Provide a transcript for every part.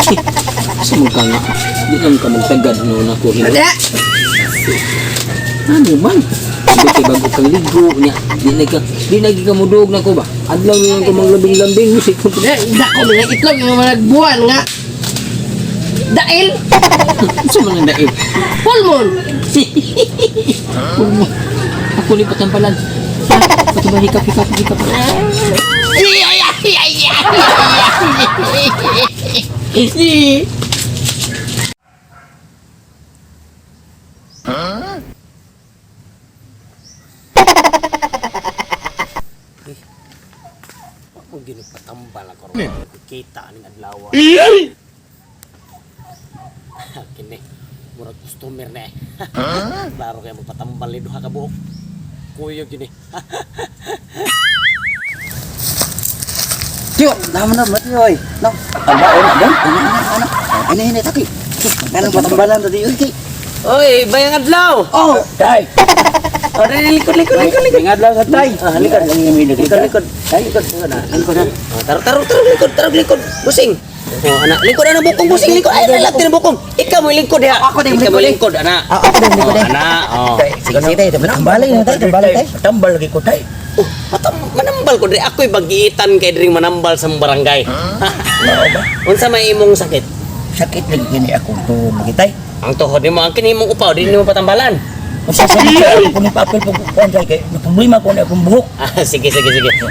Asa mo ka nga? Di lang ka magtagad no na ko hino. Ano man? Buti bago kang ligo niya. Di nagi ka mudog na ko ba? Adlaw lang ko manglambing-lambing musik ko. Dako mga itlog yung mga nagbuwan nga. Dail. Asa man ang daig? Full moon. Ako ni patampalan. Pati ba hikap. Ako ginupatambal ako ron. Kita ning adlaw. Kini murag customer na eh. Klaro kaya magpatambal ni duha ka buok. Kuyo gini. Tiyo, naman na mati oy. Nang, ano. Ini taki. Kanang patambalan tadi oy. Oy, bayang adlaw. Oh, dai. Oh, likod. Ingat lang sa tay. Likod. Likod. Taruh likod. Busing. Oh, anak, likod ana bukong busing likod. Ay, latin bukong. Ikaw mo lingkod ya. Ako din Ikaw mo lingkod, anak. Ako din likod. Anak, oh. Sige tay, tambali na tay, tambal lagi ko tay. Oh, manambal ko diri. Ako'y bagiitan kay diri manambal sa barangay. Unsa may imong sakit? Sakit lagi gini ako to magitay. Ang tuhod nimo, ang kini imong upaw, di nimo patambalan. Usa sa ako ni papel po ko tay kay problema ko na akong buhok. Sige.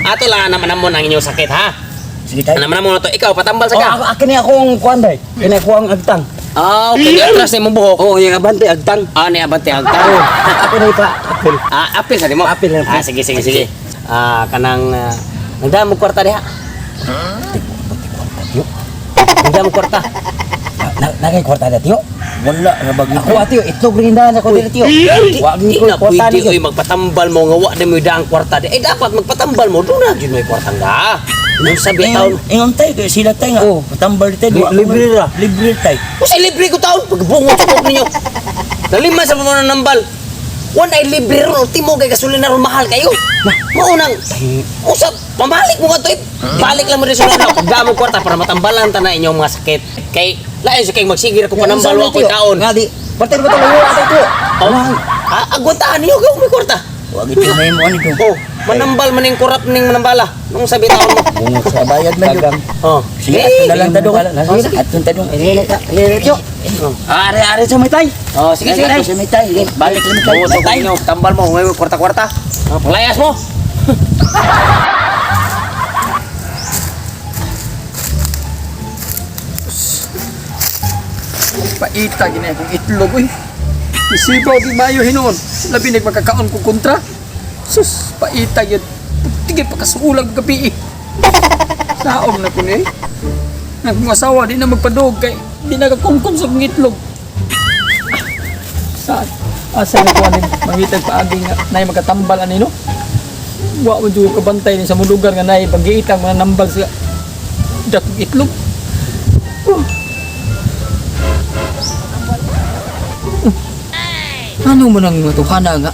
Ato lang naman namon ang inyong sakit, ha? Sige tay. Naman mo na to. Ikaw patambal sa ka. Ako akini akong kuan day. Kini ako ang agtang. Ah, okay. Atras na imong buhok. Oh, yung abante agtang. Ah, ni abante agtang. Ako na pa apel. Ah, apil sa mo. Apil lang. Ah, sige. Kanang nagdamo kwarta diha. Nagdamo kwarta. Nagay kwarta na tiyo. Wala na bagi. Ako atiyo, itlog rindahan ako dito tiyo. Wa Di ko na kwarta pwede ni. oy magpatambal mo nga wa na mo daang kwarta di. Eh dapat magpatambal mo do na gyud may kwarta nga. Nung sabi taon, Ingon tay kay sila tay nga. Oh. Tambal tay. Libre ra. Libre tay. usa libre ko taon pagbungot ko ninyo. Nalima sa mga nambal. Wan ay libre ron timo kay gasolina ron mahal kayo. Mao nang usap pamalik mo kadto. Balik lang mo rin sa lana. Gamo kwarta para matambalan ta na inyong mga sakit. Kay lain sa kay magsigir ko panambal wa ko kaon. Nga di. Patay ba tayo atay tiyo? Agwantahan niyo kung may kwarta. Wa gid may mo ani to. Oh, manambal maning kurap ning manambala. Nung sabi taon mo. Bungot sa bayad man yun. Oh, Sige, dalang tadong. Atong tadong. Ile tiyo. Are sa may tay. Oh, sige. Sa may tay. Balik sa may tay. Oo, tay nyo, tambal mo, ngayon kwarta-kwarta. Panglayas mo. Paita gini akong itlog oy. Isibaw di mayo hinon. Labi nagmakakaon ko kontra. Sus, paita yun. Tigil pa kasuulag gabi eh. Saom na ko ni. Nagmasawa di na magpadog kay di nagakungkong sa kong itlog. Saan? Asa na ko anin mangitag paagi nga nay magkatambal ani no? Wa mo jud kabantay ni sa mulugar nga nay pagiitang mga nambal sa dakong itlog. Ano mo nang matuhana nga?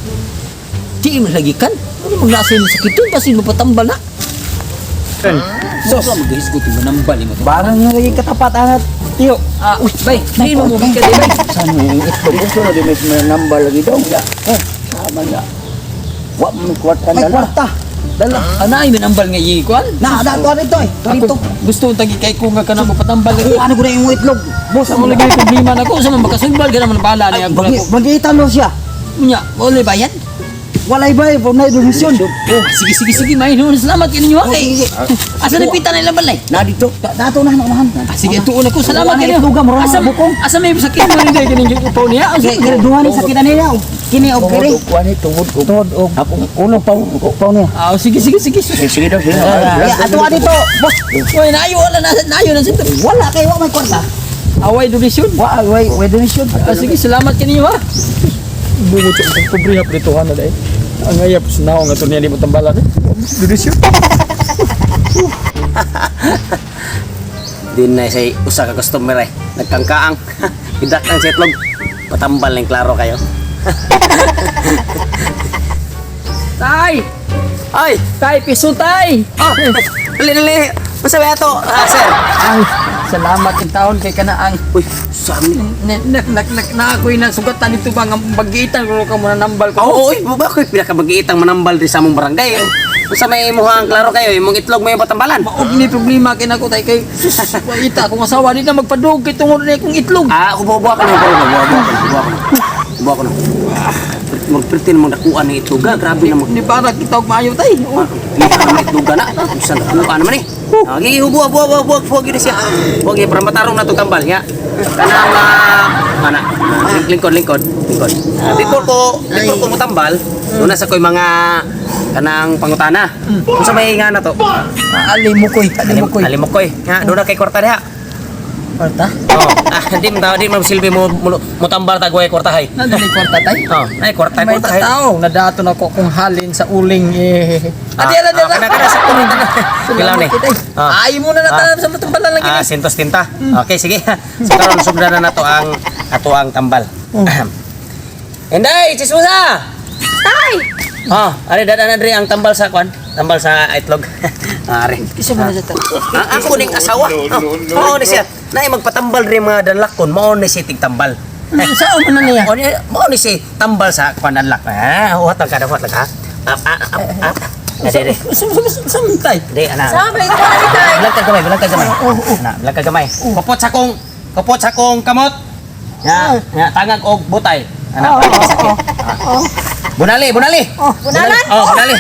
Di mo lagi kan? Ano mong nasa yung sakit yun? Kasi mapatambal na. Sos! Mag-hisgot yung manambal mo. Barang nga lagi katapatan at tiyo. Uy, bay! Hindi mo mabig ka, bay! Saan mo yung itlog? Gusto na di may nambal lagi daw. Sama nga. Wa mo kwarta na na. Dala, anay manambal nga yikuan? Dato ito eh. Ako, gusto kong tagi kay kung ka na mapatambal. Ano ko na yung itlog? Boss, ako lagi problema na ko. Sa mga makasugbal ka naman bala niya. Magitan mo siya. Nya, wala ba yan? Walay ba eh, na donasyon. Sige, may noon. Salamat kaninyo. Okay. Asa na pita na ilang balay? Na dito. Dato na naman. Sige, tuon ako. Salamat Wala, kaninyo. itlugan mo, Asa bukong. Asa may sakit mo rin kayo kaninyo upaw niya? Kaya duha ni sakit nila. Kini og kiri. Tungod og akong ulo pa niya. Sige. Sige daw. Ato dito, boss. Uy, nayo na sito. Wala kay wa may kwarta. Away donation. Way donation. Sige, salamat kaninyo ha. Bungo sa isang pobrehap dito ha na dahil. Ang ayap sa naong nga ito niya di mo tambalan eh. Donation. Din na say usa ka customer eh. Nagkangkaang. Idak ang setlog. Patambal ng klaro kayo. Tay! Ay! Tay, piso tay! Oh! Dali! Masabi ato, sir. Ay, Salamat in taon kay kanaang. Uy, sami. Na ako'y nasugatan dito ba nga bagitan ko ka muna nambal ko. Oo, uy, bakit pila ka mag-iitang manambal di sa among barangay? Kung sa may imuhang klaro kayo, imong itlog mo yung patambalan. Maog ni problema kay nako tay kay ita akong asawa di na magpadugay tungod na akong itlog. Buwa ko na, buwa ko na. Magpertin mong nakuha ng itlog, grabe na mo. Ni para kita og maayo tay. Kita naman itlog na, sa nakuha naman eh. Okay, buwa gini siya. Buwa gini, para matarong na itong tambal, ya. Kanang, lingkod. Before ko mo tambal, una sa ko'y mga kanang pangutana. Kung sa may nga na to. Alimokoy. Alimokoy. Nga, doon na kay kwarta diha. Kwarta? Di mo silbi mo tambal tagway kwarta hay. Nadali kwarta tay. Ay kwarta May hay. tao nadato na ko kung halin sa uling eh. Ala. Kana sa tuloy na. Kilaw ni. Ay mo na natanam sa matambalan lang gini. Sintos tinta. Okay, sige. So karon sugdan na nato ang ato ang tambal. Enday, chismosa. Tay! Ari dada na diri ang tambal sa kwan, tambal sa itlog. Ari. Kisa mo na sa to. Ako ning asawa. Oo ni siya. Nay magpatambal diri mga dalakon, mao ni si tigtambal. Saan mo na niya? Mao ni si tambal sa kwan dalak. Huwat lang ka. Ade. Samtay. Di ana. Sabi ko ni Tay! Bilang ka gamay. Ana, bilang ka gamay. Kapot sa kong kamot. Ya, tangag og butay. Ana, sakit. Bunali. Bunalan? Bunali. Bunali.